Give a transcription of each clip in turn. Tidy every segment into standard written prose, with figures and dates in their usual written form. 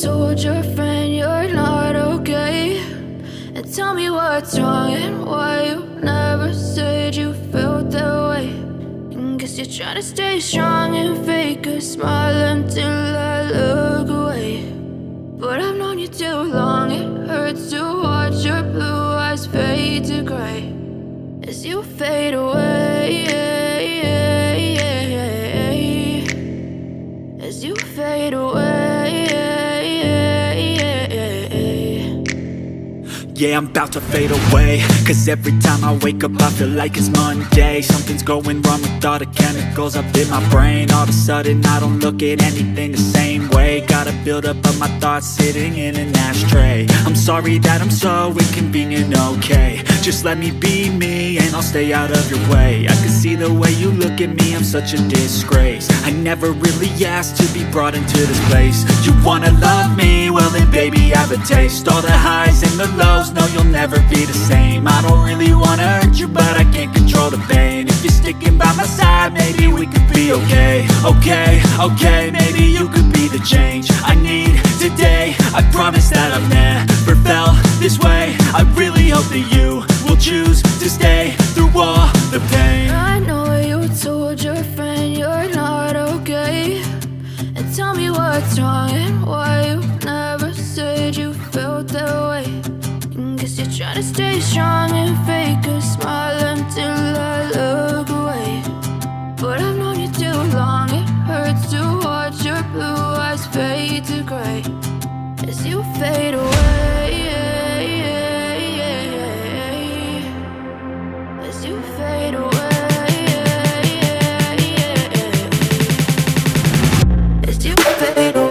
told your friend you're not okay? And tell me what's wrong and why you never said you felt that way. And guess you're trying to stay strong and fake a smile until I look away. But I've known you too long, it hurts to watch your blue eyes fade to gray as you fade away, as you fade away. Yeah, I'm about to fade away, cause every time I wake up I feel like it's Monday. Something's going wrong with all the chemicals up in my brain. All of a sudden I don't look at anything the same way. Got a buildup of my thoughts sitting in an ashtray. I'm sorry that I'm so inconvenient, okay? Just let me be me and I'll stay out of your way. I can see the way you look at me, I'm such a disgrace. I never really asked to be brought into this place. You wanna love me? Well then baby I have a taste. All the highs and the lows, no, you'll never be the same. I don't really wanna hurt you, but I can't control the pain. If you're sticking by my side, maybe we could be okay. Okay, maybe you could be the change I need today. I promise that I've never felt this way. I really hope that you will choose to stay through all the pain. I know you told your friend you're not okay. And tell me what's wrong and why you never said you felt that way. Guess you're trying to stay strong and fake a smile until I look away. But I've known you too long, it hurts to watch your blue eyes fade to gray as you fade away, as you fade away, as you fade away.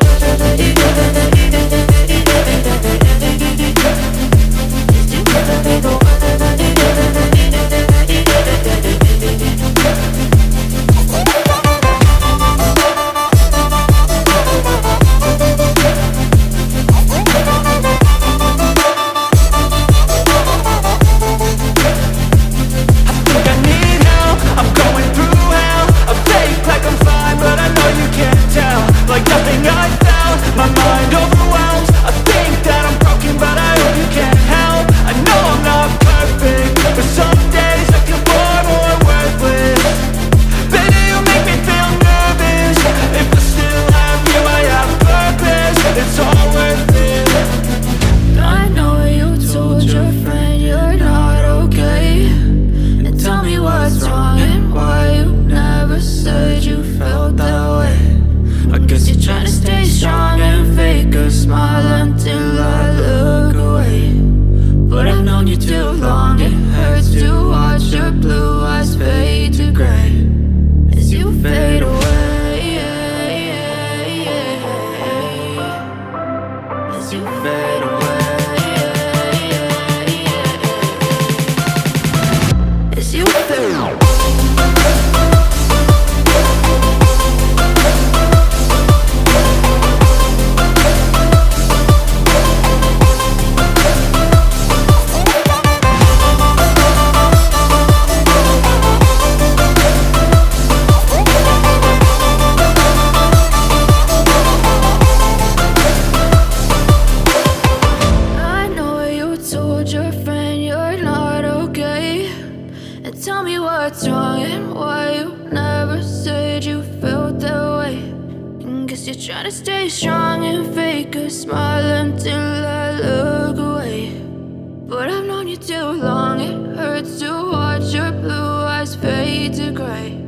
Tell me what's wrong and why you never said you felt that way. And guess you're trying to stay strong and fake a smile until I look away. But I've known you too long, it hurts to watch your blue eyes fade to gray